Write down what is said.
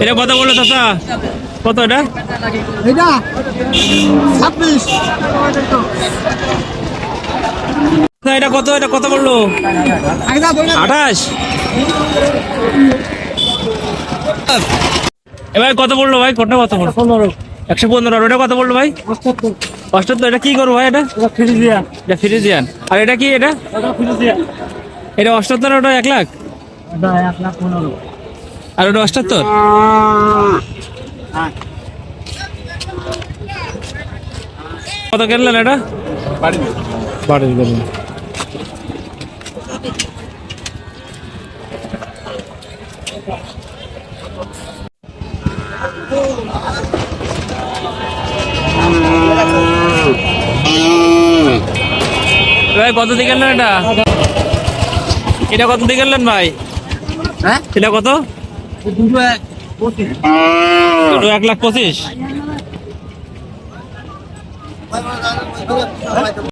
এটা কত বললো চাচা? কত এটা? এটা 26। এটা কত? এটা কত বললো? 28। এবার কত বললো ভাই? কোনটা কত বললো? 115। এটা কত বললো ভাই? 78। এটা কি করবো ভাই? এটা এটা ফ্রিজিয়ান। আর এটা কি? এটা এটা 78। ওটা 1 লাখ। আর ওটা 78। কত কিনলেন এটা? বাড়ির গরু। ভাই কত দিয়ে কিনলেন এটা? এটা কত দিয়ে কিনলেন ভাই? হ্যাঁ, এটা কত? দুটো 1,25,000।